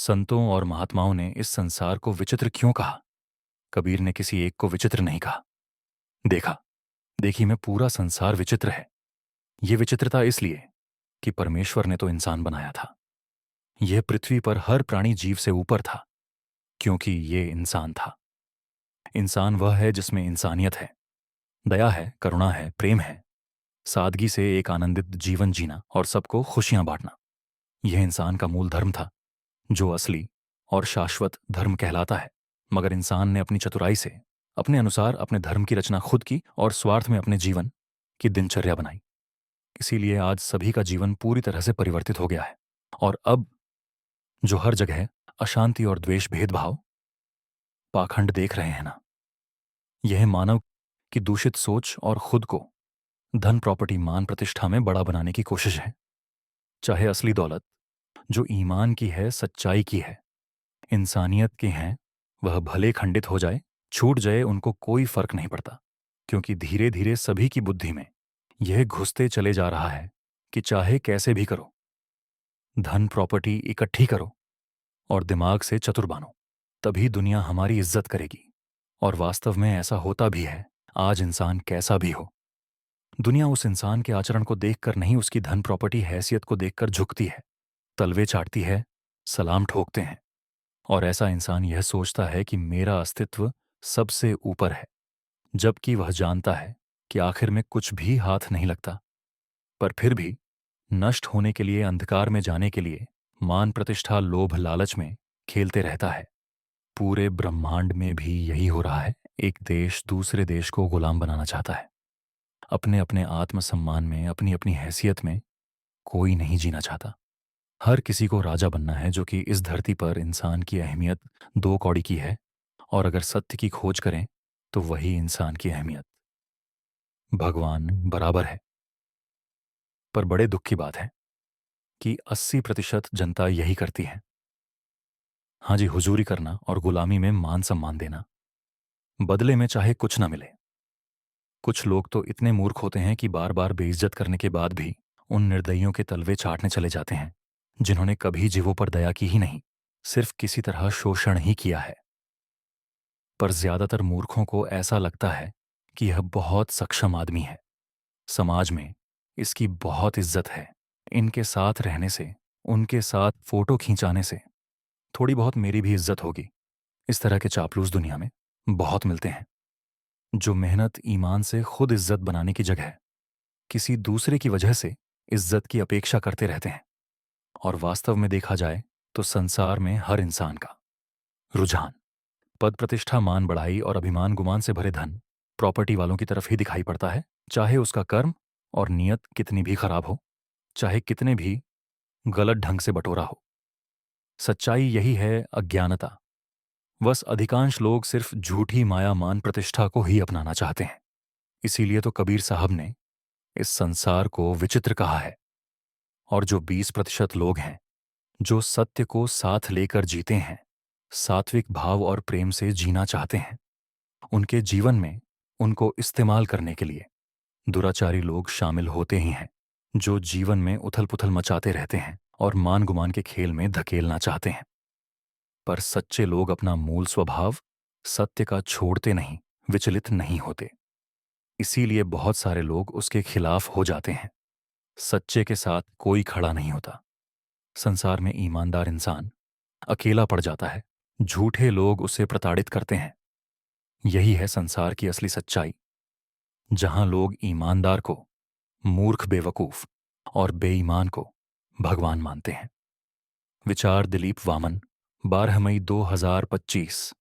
संतों और महात्माओं ने इस संसार को विचित्र क्यों कहा? कबीर ने किसी एक को विचित्र नहीं कहा। देखा, देखी में पूरा संसार विचित्र है। ये विचित्रता इसलिए कि परमेश्वर ने तो इंसान बनाया था। यह पृथ्वी पर हर प्राणी जीव से ऊपर था, क्योंकि ये इंसान था। इंसान वह है जिसमें इंसानियत है, दया है, करुणा है, प्रेम है, सादगी से एक आनंदित जीवन जीना और सबको खुशियां बांटना। यह इंसान का मूल धर्म था, जो असली और शाश्वत धर्म कहलाता है। मगर इंसान ने अपनी चतुराई से अपने अनुसार अपने धर्म की रचना खुद की और स्वार्थ में अपने जीवन की दिनचर्या बनाई। इसीलिए आज सभी का जीवन पूरी तरह से परिवर्तित हो गया है। और अब जो हर जगह अशांति और द्वेष, भेदभाव, पाखंड देख रहे हैं ना, यह मानव की दूषित सोच और खुद को धन, प्रॉपर्टी, मान प्रतिष्ठा में बड़ा बनाने की कोशिश है। चाहे असली दौलत जो ईमान की है, सच्चाई की है, इंसानियत की है, वह भले खंडित हो जाए, छूट जाए, उनको कोई फर्क नहीं पड़ता। क्योंकि धीरे धीरे सभी की बुद्धि में यह घुसते चले जा रहा है कि चाहे कैसे भी करो, धन प्रॉपर्टी इकट्ठी करो और दिमाग से चतुर बनो, तभी दुनिया हमारी इज्जत करेगी। और वास्तव में ऐसा होता भी है। आज इंसान कैसा भी हो, दुनिया उस इंसान के आचरण को देखकर नहीं, उसकी धन प्रॉपर्टी हैसियत को देखकर झुकती है, तलवे चाटती है, सलाम ठोकते हैं। और ऐसा इंसान यह सोचता है कि मेरा अस्तित्व सबसे ऊपर है, जबकि वह जानता है कि आखिर में कुछ भी हाथ नहीं लगता। पर फिर भी नष्ट होने के लिए, अंधकार में जाने के लिए, मान प्रतिष्ठा, लोभ, लालच में खेलते रहता है। पूरे ब्रह्मांड में भी यही हो रहा है। एक देश दूसरे देश को गुलाम बनाना चाहता है। अपने अपने आत्मसम्मान में, अपनी अपनी हैसियत में कोई नहीं जीना चाहता। हर किसी को राजा बनना है, जो कि इस धरती पर इंसान की अहमियत दो कौड़ी की है। और अगर सत्य की खोज करें तो वही इंसान की अहमियत भगवान बराबर है। पर बड़े दुख की बात है कि 80% जनता यही करती है। हाँ जी, हुजूरी करना और गुलामी में मान सम्मान देना, बदले में चाहे कुछ ना मिले। कुछ लोग तो इतने मूर्ख होते हैं कि बार बार बेइज्जत करने के बाद भी उन निर्दयियों के तलवे चाटने चले जाते हैं, जिन्होंने कभी जीवों पर दया की ही नहीं, सिर्फ किसी तरह शोषण ही किया है। पर ज्यादातर मूर्खों को ऐसा लगता है कि यह बहुत सक्षम आदमी है, समाज में इसकी बहुत इज्जत है, इनके साथ रहने से, उनके साथ फोटो खींचाने से थोड़ी बहुत मेरी भी इज्जत होगी। इस तरह के चापलूस दुनिया में बहुत मिलते हैं, जो मेहनत ईमान से खुद इज्जत बनाने की जगह किसी दूसरे की वजह से इज्जत की अपेक्षा करते रहते हैं। और वास्तव में देखा जाए तो संसार में हर इंसान का रुझान पद, प्रतिष्ठा, मान बढ़ाई और अभिमान गुमान से भरे धन, प्रॉपर्टी वालों की तरफ ही दिखाई पड़ता है। चाहे उसका कर्म और नीयत कितनी भी खराब हो, चाहे कितने भी गलत ढंग से बटोरा हो। सच्चाई यही है, अज्ञानता। बस अधिकांश लोग सिर्फ झूठी माया, मान प्रतिष्ठा को ही अपनाना चाहते हैं। इसीलिए तो कबीर साहब ने इस संसार को विचित्र कहा है। और जो 20% लोग हैं, जो सत्य को साथ लेकर जीते हैं, सात्विक भाव और प्रेम से जीना चाहते हैं, उनके जीवन में उनको इस्तेमाल करने के लिए दुराचारी लोग शामिल होते ही हैं, जो जीवन में उथल पुथल मचाते रहते हैं और मान गुमान के खेल में धकेलना चाहते हैं। पर सच्चे लोग अपना मूल स्वभाव सत्य का छोड़ते नहीं, विचलित नहीं होते। इसीलिए बहुत सारे लोग उसके खिलाफ हो जाते हैं। सच्चे के साथ कोई खड़ा नहीं होता। संसार में ईमानदार इंसान अकेला पड़ जाता है, झूठे लोग उसे प्रताड़ित करते हैं। यही है संसार की असली सच्चाई, जहां लोग ईमानदार को मूर्ख, बेवकूफ और बेईमान को भगवान मानते हैं। विचार दिलीप वामन, 12 मई 2025।